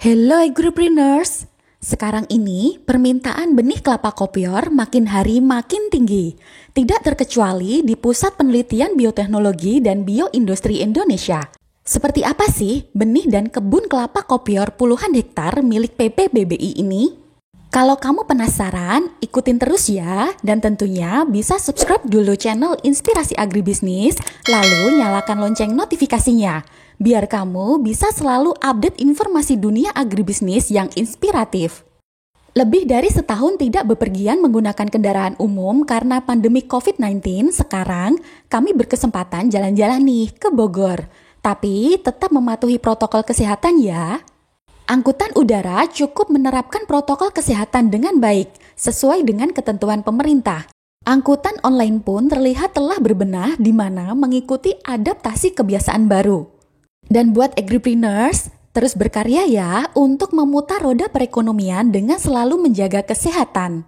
Hello agripreneurs, sekarang ini permintaan benih kelapa kopior makin hari makin tinggi. Tidak terkecuali di Pusat Penelitian Bioteknologi dan Bioindustri Indonesia. Seperti apa sih benih dan kebun kelapa kopior puluhan hektar milik PPBBI ini? Kalau kamu penasaran, ikutin terus ya. Dan tentunya bisa subscribe dulu channel Inspirasi Agribisnis, lalu nyalakan lonceng notifikasinya. Biar kamu bisa selalu update informasi dunia agribisnis yang inspiratif. Lebih dari setahun tidak bepergian menggunakan kendaraan umum karena pandemi COVID-19, sekarang kami berkesempatan jalan-jalan nih ke Bogor. Tapi tetap mematuhi protokol kesehatan ya. Angkutan udara cukup menerapkan protokol kesehatan dengan baik, sesuai dengan ketentuan pemerintah. Angkutan online pun terlihat telah berbenah di mana mengikuti adaptasi kebiasaan baru. Dan buat agripreneurs, terus berkarya ya untuk memutar roda perekonomian dengan selalu menjaga kesehatan.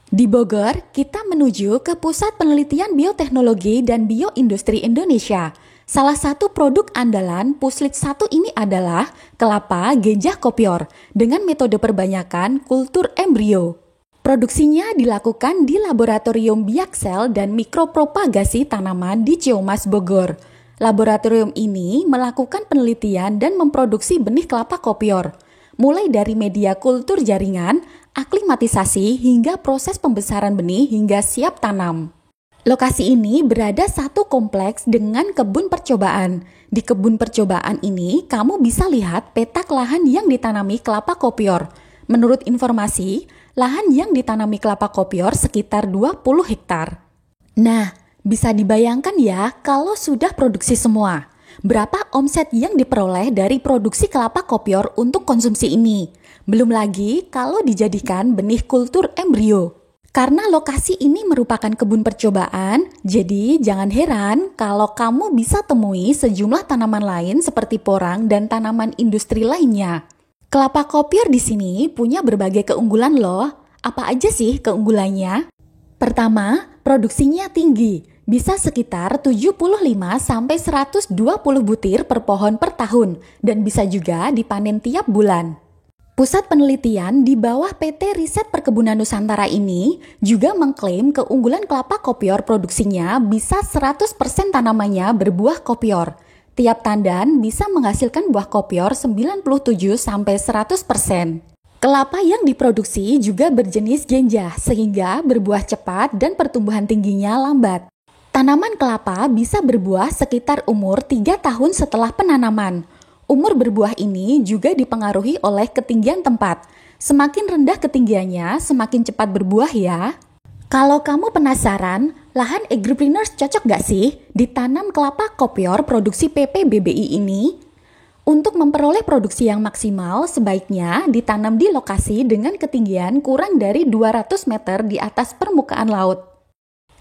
Di Bogor, kita menuju ke Pusat Penelitian Bioteknologi dan Bioindustri Indonesia. Salah satu produk andalan Puslit 1 ini adalah kelapa gejah kopior dengan metode perbanyakan kultur embrio. Produksinya dilakukan di Laboratorium Biaksel dan Mikropropagasi Tanaman di Ciumas, Bogor. Laboratorium ini melakukan penelitian dan memproduksi benih kelapa kopior, mulai dari media kultur jaringan, aklimatisasi hingga proses pembesaran benih hingga siap tanam. Lokasi ini berada satu kompleks dengan kebun percobaan. Di kebun percobaan ini, kamu bisa lihat petak lahan yang ditanami kelapa kopior. Menurut informasi, lahan yang ditanami kelapa kopior sekitar 20 hektar. Nah, bisa dibayangkan ya kalau sudah produksi semua. Berapa omset yang diperoleh dari produksi kelapa kopior untuk konsumsi ini? Belum lagi kalau dijadikan benih kultur embrio. Karena lokasi ini merupakan kebun percobaan, jadi jangan heran kalau kamu bisa temui sejumlah tanaman lain seperti porang dan tanaman industri lainnya. Kelapa kopior di sini punya berbagai keunggulan loh. Apa aja sih keunggulannya? Pertama, produksinya tinggi. Bisa sekitar 75-120 butir per pohon per tahun dan bisa juga dipanen tiap bulan. Pusat penelitian di bawah PT Riset Perkebunan Nusantara ini juga mengklaim keunggulan kelapa kopior produksinya bisa 100% tanamannya berbuah kopior. Tiap tandan bisa menghasilkan buah kopior 97-100%. Kelapa yang diproduksi juga berjenis genjah sehingga berbuah cepat dan pertumbuhan tingginya lambat. Tanaman kelapa bisa berbuah sekitar umur 3 tahun setelah penanaman. Umur berbuah ini juga dipengaruhi oleh ketinggian tempat. Semakin rendah ketinggiannya, semakin cepat berbuah ya. Kalau kamu penasaran, lahan agripreneurs cocok gak sih ditanam kelapa kopior produksi PPBBI ini? Untuk memperoleh produksi yang maksimal, sebaiknya ditanam di lokasi dengan ketinggian kurang dari 200 meter di atas permukaan laut.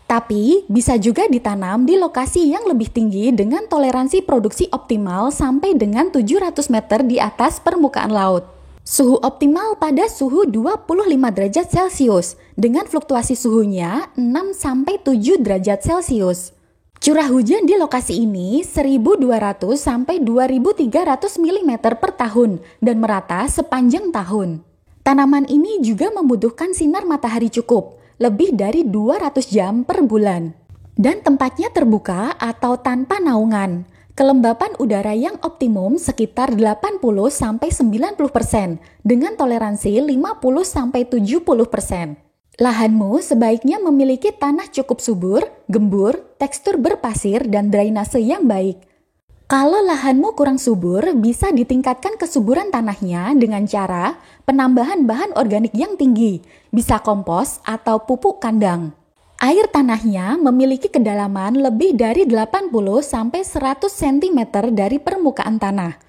Tapi bisa juga ditanam di lokasi yang lebih tinggi dengan toleransi produksi optimal sampai dengan 700 meter di atas permukaan laut. Suhu optimal pada suhu 25 derajat Celcius dengan fluktuasi suhunya 6-7 derajat Celcius. Curah hujan di lokasi ini 1.200 sampai 2.300 mm per tahun dan merata sepanjang tahun. Tanaman ini juga membutuhkan sinar matahari cukup, lebih dari 200 jam per bulan. Dan tempatnya terbuka atau tanpa naungan. Kelembapan udara yang optimum sekitar 80-90% dengan toleransi 50-70%. Lahanmu sebaiknya memiliki tanah cukup subur, gembur, tekstur berpasir, dan drainase yang baik. Kalau lahanmu kurang subur, bisa ditingkatkan kesuburan tanahnya dengan cara penambahan bahan organik yang tinggi, bisa kompos atau pupuk kandang. Air tanahnya memiliki kedalaman lebih dari 80-100 cm dari permukaan tanah.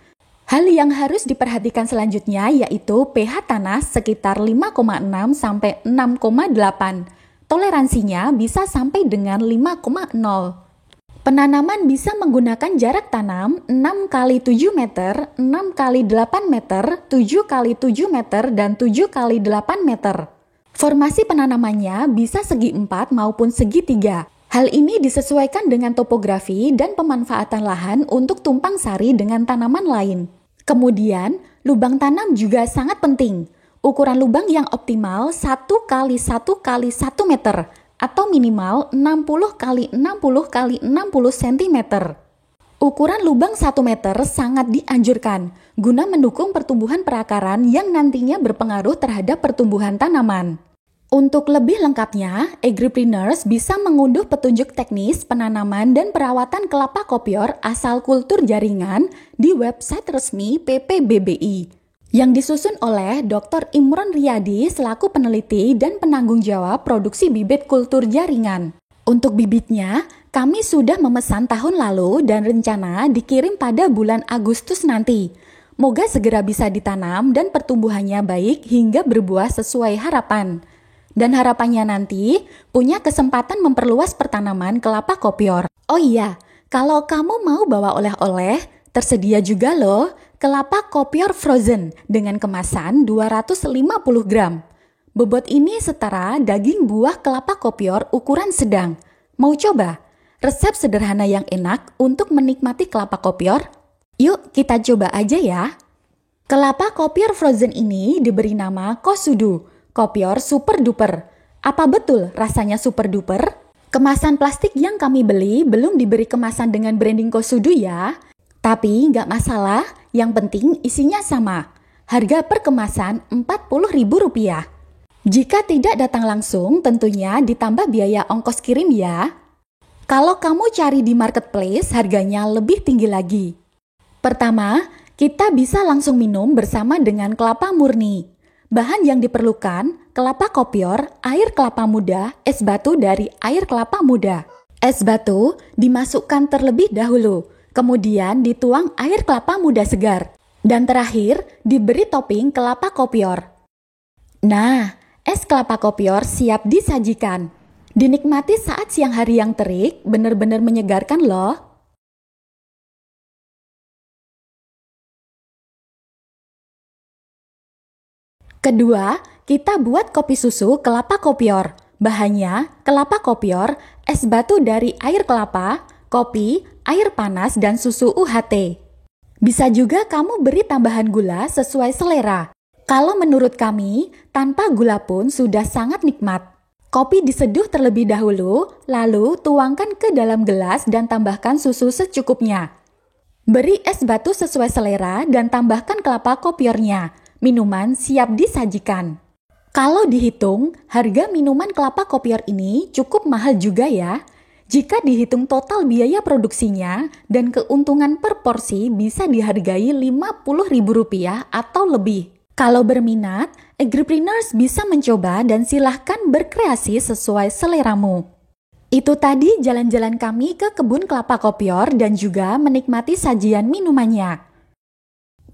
Hal yang harus diperhatikan selanjutnya yaitu pH tanah sekitar 5,6-6,8. Toleransinya bisa sampai dengan 5,0. Penanaman bisa menggunakan jarak tanam 6x7 meter, 6x8 meter, 7x7 meter, dan 7x8 meter. Formasi penanamannya bisa segi 4 maupun segi 3. Hal ini disesuaikan dengan topografi dan pemanfaatan lahan untuk tumpang sari dengan tanaman lain. Kemudian, Lubang tanam juga sangat penting. Ukuran lubang yang optimal 1 kali 1 kali 1 meter atau minimal 60 kali 60 kali 60 cm. Ukuran lubang 1 meter sangat dianjurkan guna mendukung pertumbuhan perakaran yang nantinya berpengaruh terhadap pertumbuhan tanaman. Untuk lebih lengkapnya, agripreneurs bisa mengunduh petunjuk teknis penanaman dan perawatan kelapa kopior asal kultur jaringan di website resmi PPBBI yang disusun oleh Dr. Imron Riyadi selaku peneliti dan penanggung jawab produksi bibit kultur jaringan. Untuk bibitnya, kami sudah memesan tahun lalu dan rencana dikirim pada bulan Agustus nanti. Moga segera bisa ditanam dan pertumbuhannya baik hingga berbuah sesuai harapan. Dan harapannya nanti punya kesempatan memperluas pertanaman kelapa kopior. Oh iya, kalau kamu mau bawa oleh-oleh, tersedia juga loh kelapa kopior frozen dengan kemasan 250 gram. Bobot ini setara daging buah kelapa kopior ukuran sedang. Mau coba? Resep sederhana yang enak untuk menikmati kelapa kopior? Yuk kita coba aja ya. Kelapa kopior frozen ini diberi nama Kosudu, kopior super duper. Apa betul rasanya super duper? Kemasan plastik yang kami beli belum diberi kemasan dengan branding Kosudu ya. Tapi nggak masalah, yang penting isinya sama. Harga per kemasan Rp40.000. Jika tidak datang langsung, tentunya ditambah biaya ongkos kirim ya. Kalau kamu cari di marketplace, harganya lebih tinggi lagi. Pertama, kita bisa langsung minum bersama dengan kelapa murni. Bahan yang diperlukan, kelapa kopior, air kelapa muda, es batu dari air kelapa muda. Es batu dimasukkan terlebih dahulu, kemudian dituang air kelapa muda segar. Dan terakhir, diberi topping kelapa kopior. Nah, es kelapa kopior siap disajikan. Dinikmati saat siang hari yang terik, benar-benar menyegarkan loh. Kedua, kita buat kopi susu kelapa kopior. Bahannya, kelapa kopior, es batu dari air kelapa, kopi, air panas, dan susu UHT. Bisa juga kamu beri tambahan gula sesuai selera. Kalau menurut kami, tanpa gula pun sudah sangat nikmat. Kopi diseduh terlebih dahulu, lalu tuangkan ke dalam gelas dan tambahkan susu secukupnya. Beri es batu sesuai selera dan tambahkan kelapa kopiornya. Minuman siap disajikan. Kalau dihitung, harga minuman kelapa kopior ini cukup mahal juga ya. Jika dihitung total biaya produksinya dan keuntungan per porsi bisa dihargai Rp50.000 atau lebih. Kalau berminat, agripreneurs bisa mencoba dan silahkan berkreasi sesuai seleramu. Itu tadi jalan-jalan kami ke kebun kelapa kopior dan juga menikmati sajian minumannya.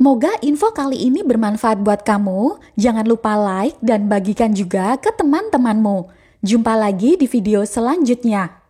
Moga info kali ini bermanfaat buat kamu. Jangan lupa like dan bagikan juga ke teman-temanmu. Jumpa lagi di video selanjutnya.